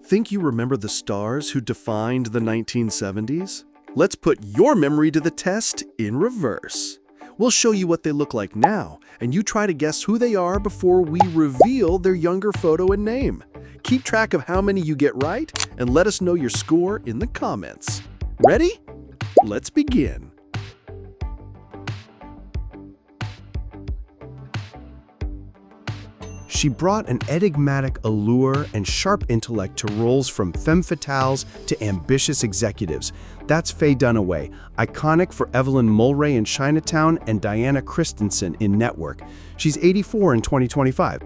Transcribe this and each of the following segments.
Think you remember the stars who defined the 1970s? Let's put your memory to the test in reverse. We'll show you what they look like now, and you try to guess who they are before we reveal their younger photo and name. Keep track of how many you get right, and let us know your score in the comments. Ready? Let's begin. She brought an enigmatic allure and sharp intellect to roles from femme fatales to ambitious executives. That's Faye Dunaway, iconic for Evelyn Mulray in Chinatown and Diana Christensen in Network. She's 84 in 2025.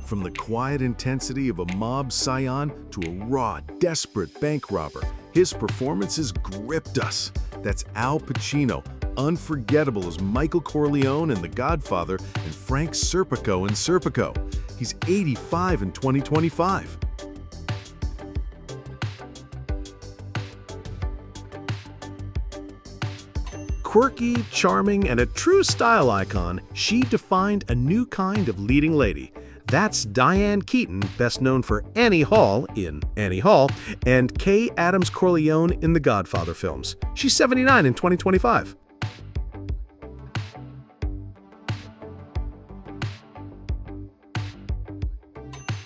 From the quiet intensity of a mob scion to a raw, desperate bank robber, his performances gripped us. That's Al Pacino, unforgettable as Michael Corleone in The Godfather, and Frank Serpico in Serpico. He's 85 in 2025. Quirky, charming, and a true style icon, she defined a new kind of leading lady. That's Diane Keaton, best known for Annie Hall in Annie Hall, and Kay Adams Corleone in the Godfather films. She's 79 in 2025.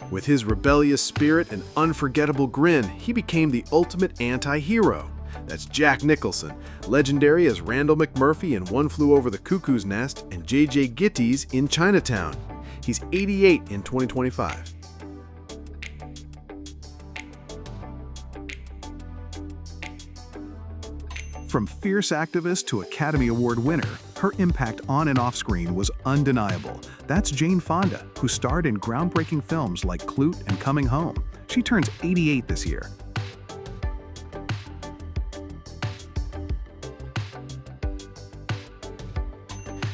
With his rebellious spirit and unforgettable grin, he became the ultimate anti-hero. That's Jack Nicholson, legendary as Randall McMurphy in One Flew Over the Cuckoo's Nest and J.J. Gittes in Chinatown. He's 88 in 2025. From fierce activist to Academy Award winner, her impact on and off screen was undeniable. That's Jane Fonda, who starred in groundbreaking films like Klute and Coming Home. She turns 88 this year.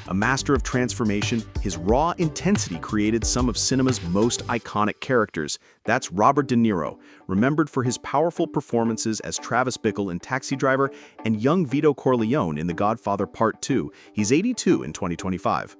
A master of transformation, his raw intensity created some of cinema's most iconic characters. That's Robert De Niro, remembered for his powerful performances as Travis Bickle in Taxi Driver and young Vito Corleone in The Godfather Part 2. He's 82 in 2025.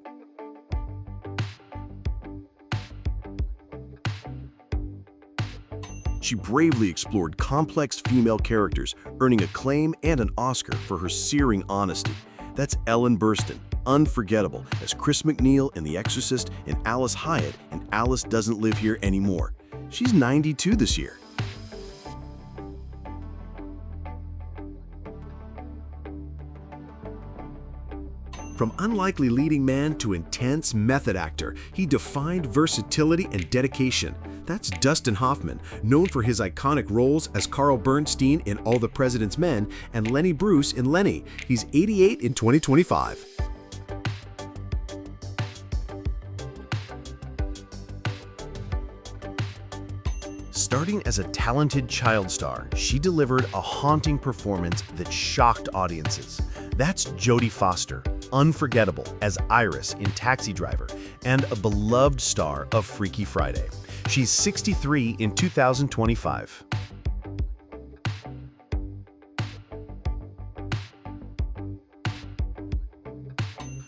She bravely explored complex female characters, earning acclaim and an Oscar for her searing honesty. That's Ellen Burstyn, unforgettable as Chris McNeil in The Exorcist and Alice Hyatt in Alice Doesn't Live Here Anymore. She's 92 this year. From unlikely leading man to intense method actor, he defined versatility and dedication. That's Dustin Hoffman, known for his iconic roles as Carl Bernstein in All the President's Men and Lenny Bruce in Lenny. He's 88 in 2025. Starting as a talented child star, she delivered a haunting performance that shocked audiences. That's Jodie Foster, unforgettable as Iris in Taxi Driver, and a beloved star of Freaky Friday. She's 63 in 2025.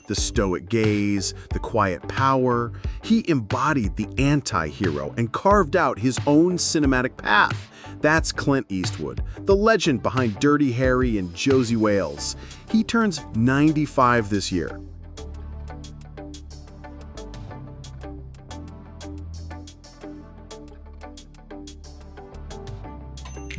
The stoic gaze, the quiet power. He embodied the anti-hero and carved out his own cinematic path. That's Clint Eastwood, the legend behind Dirty Harry and Josie Wales. He turns 95 this year.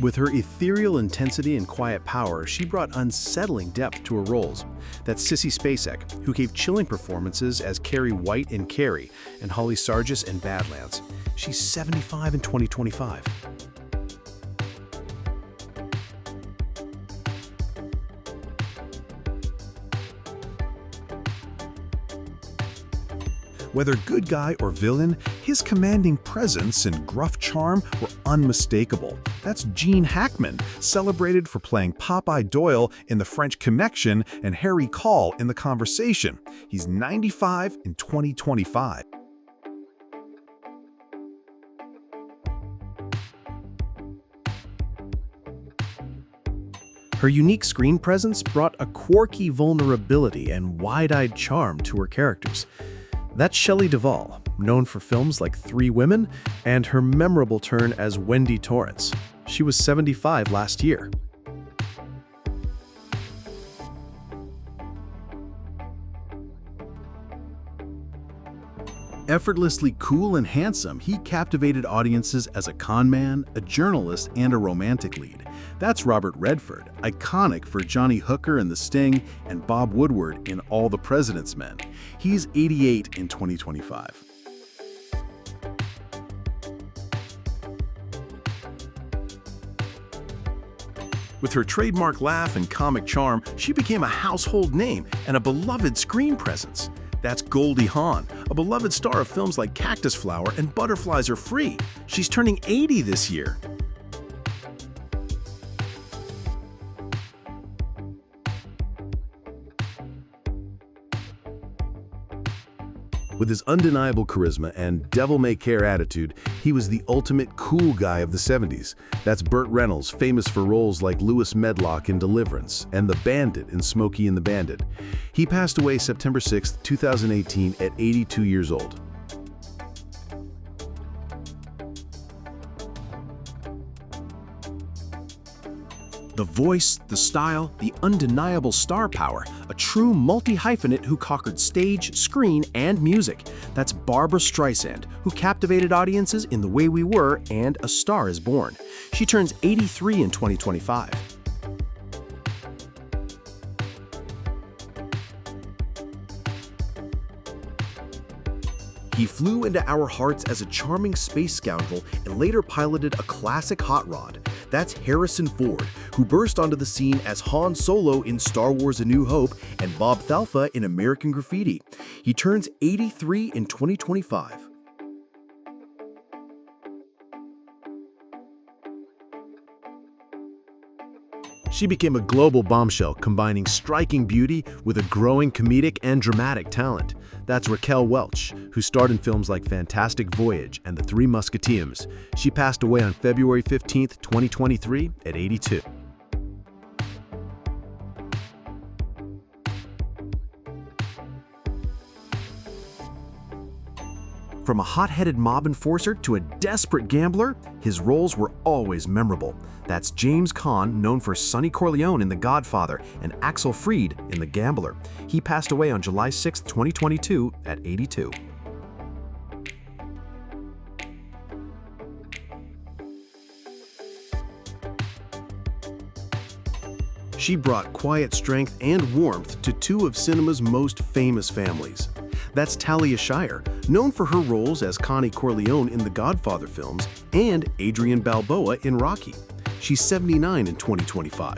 With her ethereal intensity and quiet power, she brought unsettling depth to her roles. That's Sissy Spacek, who gave chilling performances as Carrie White in Carrie and Holly Sargis in Badlands. She's 75 in 2025. Whether good guy or villain, his commanding presence and gruff charm were unmistakable. That's Gene Hackman, celebrated for playing Popeye Doyle in The French Connection and Harry Caul in The Conversation. He's 95 in 2025. Her unique screen presence brought a quirky vulnerability and wide-eyed charm to her characters. That's Shelley Duvall, known for films like Three Women and her memorable turn as Wendy Torrance. She was 75 last year. Effortlessly cool and handsome, he captivated audiences as a con man, a journalist, and a romantic lead. That's Robert Redford, iconic for Johnny Hooker in The Sting and Bob Woodward in All the President's Men. He's 88 in 2025. With her trademark laugh and comic charm, she became a household name and a beloved screen presence. That's Goldie Hawn, a beloved star of films like Cactus Flower and Butterflies Are Free. She's turning 80 this year. With his undeniable charisma and devil-may-care attitude, he was the ultimate cool guy of the 70s. That's Burt Reynolds, famous for roles like Lewis Medlock in Deliverance and the Bandit in Smokey and the Bandit. He passed away September 6, 2018 at 82 years old. The voice, the style, the undeniable star power, a true multi-hyphenate who conquered stage, screen, and music. That's Barbra Streisand, who captivated audiences in The Way We Were and A Star Is Born. She turns 83 in 2025. He flew into our hearts as a charming space scoundrel and later piloted a classic hot rod. That's Harrison Ford, who burst onto the scene as Han Solo in Star Wars: A New Hope and Bob Thalfa in American Graffiti. He turns 83 in 2025. She became a global bombshell, combining striking beauty with a growing comedic and dramatic talent. That's Raquel Welch, who starred in films like Fantastic Voyage and The Three Musketeers. She passed away on February 15, 2023, at 82. From a hot-headed mob enforcer to a desperate gambler, his roles were always memorable. That's James Caan, known for Sonny Corleone in The Godfather and Axel Freed in The Gambler. He passed away on July 6, 2022 at 82. She brought quiet strength and warmth to two of cinema's most famous families. That's Talia Shire, known for her roles as Connie Corleone in the Godfather films and Adrian Balboa in Rocky. She's 79 in 2025.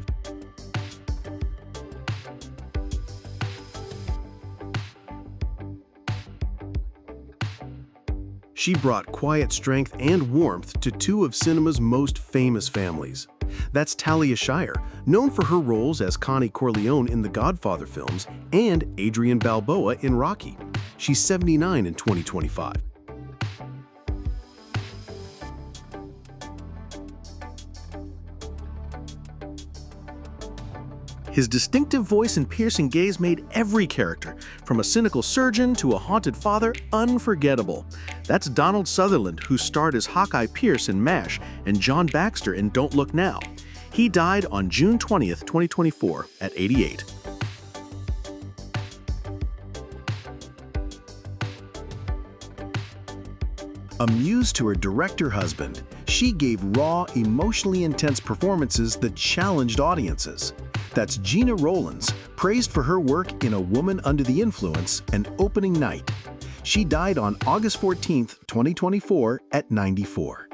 She brought quiet strength and warmth to two of cinema's most famous families. That's Talia Shire, known for her roles as Connie Corleone in the Godfather films and Adrian Balboa in Rocky. She's 79 in 2025. His distinctive voice and piercing gaze made every character, from a cynical surgeon to a haunted father, unforgettable. That's Donald Sutherland, who starred as Hawkeye Pierce in MASH and John Baxter in Don't Look Now. He died on June 20th, 2024, at 88. A muse to her director husband, she gave raw, emotionally intense performances that challenged audiences. That's Gena Rowlands, praised for her work in A Woman Under the Influence and Opening Night. She died on August 14, 2024, at 94.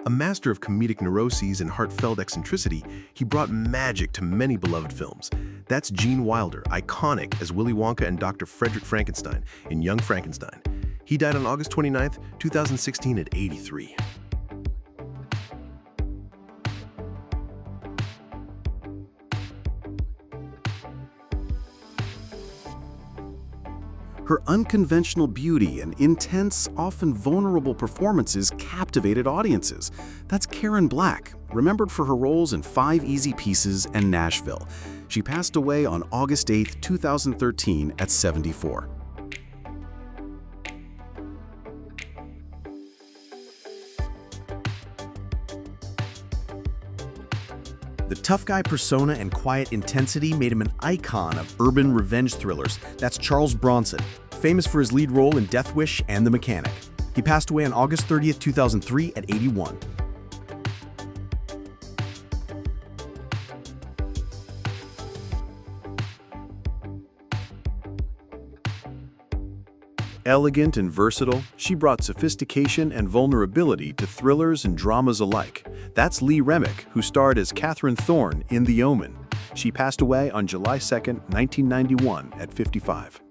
A master of comedic neuroses and heartfelt eccentricity, he brought magic to many beloved films. That's Gene Wilder, iconic as Willy Wonka and Dr. Frederick Frankenstein in Young Frankenstein. He died on August 29, 2016 at 83. Her unconventional beauty and intense, often vulnerable performances captivated audiences. That's Karen Black, remembered for her roles in 5 Easy Pieces and Nashville. She passed away on August 8, 2013 at 74. The tough guy persona and quiet intensity made him an icon of urban revenge thrillers. That's Charles Bronson, famous for his lead role in Death Wish and The Mechanic. He passed away on August 30th, 2003 at 81. Elegant and versatile, she brought sophistication and vulnerability to thrillers and dramas alike. That's Lee Remick, who starred as Catherine Thorne in The Omen. She passed away on July 2, 1991 at 55.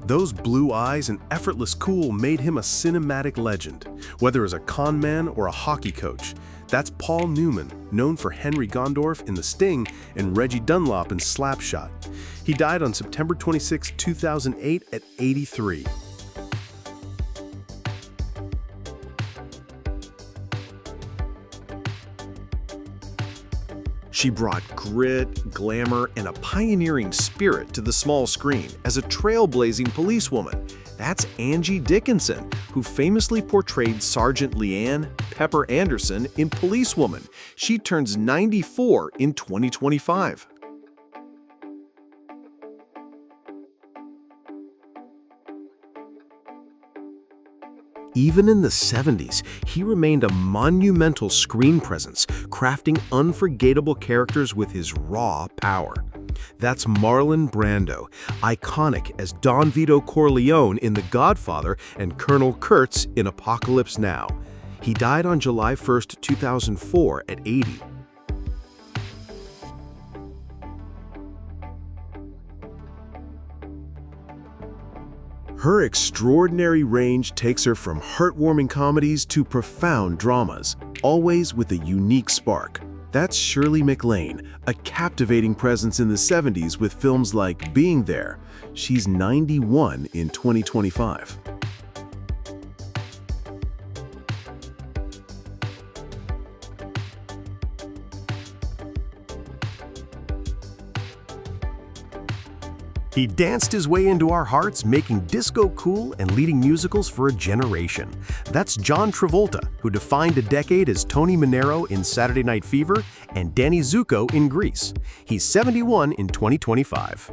Those blue eyes and effortless cool made him a cinematic legend, whether as a con man or a hockey coach. That's Paul Newman, known for Henry Gondorff in The Sting and Reggie Dunlop in Slapshot. He died on September 26, 2008 at 83. She brought grit, glamour, and a pioneering spirit to the small screen as a trailblazing policewoman. That's Angie Dickinson, who famously portrayed Sergeant Leanne Pepper Anderson in Policewoman. She turns 94 in 2025. Even in the 70s, he remained a monumental screen presence, crafting unforgettable characters with his raw power. That's Marlon Brando, iconic as Don Vito Corleone in The Godfather and Colonel Kurtz in Apocalypse Now. He died on July 1, 2004 at 80. Her extraordinary range takes her from heartwarming comedies to profound dramas, always with a unique spark. That's Shirley MacLaine, a captivating presence in the 70s with films like Being There. She's 91 in 2025. He danced his way into our hearts, making disco cool and leading musicals for a generation. That's John Travolta, who defined a decade as Tony Manero in Saturday Night Fever and Danny Zuko in Grease. He's 71 in 2025.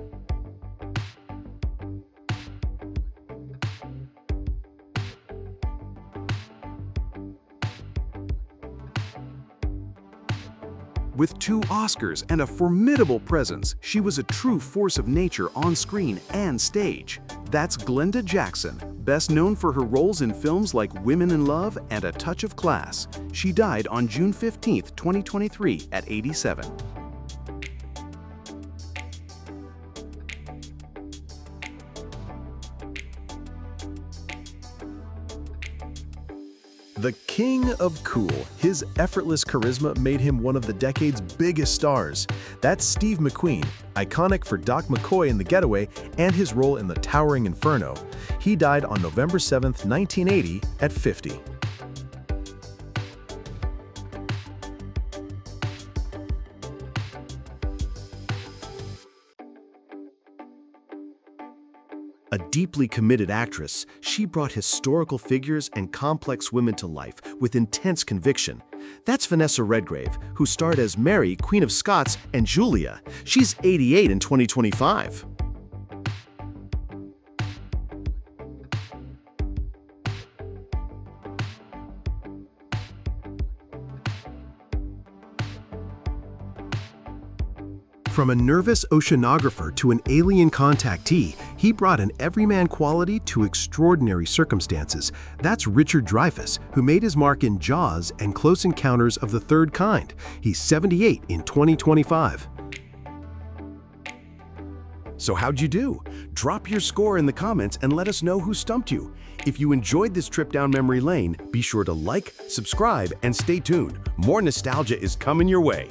With 2 Oscars and a formidable presence, she was a true force of nature on screen and stage. That's Glenda Jackson, best known for her roles in films like Women in Love and A Touch of Class. She died on June 15, 2023 at 87. The king of cool, his effortless charisma made him one of the decade's biggest stars. That's Steve McQueen, iconic for Doc McCoy in The Getaway and his role in The Towering Inferno. He died on November 7, 1980 at 50. A deeply committed actress, she brought historical figures and complex women to life with intense conviction. That's Vanessa Redgrave, who starred as Mary, Queen of Scots, and Julia. She's 88 in 2025. From a nervous oceanographer to an alien contactee, he brought an everyman quality to extraordinary circumstances. That's Richard Dreyfuss, who made his mark in Jaws and Close Encounters of the Third Kind. He's 78 in 2025. So how'd you do? Drop your score in the comments and let us know who stumped you. If you enjoyed this trip down memory lane, be sure to like, subscribe, and stay tuned. More nostalgia is coming your way.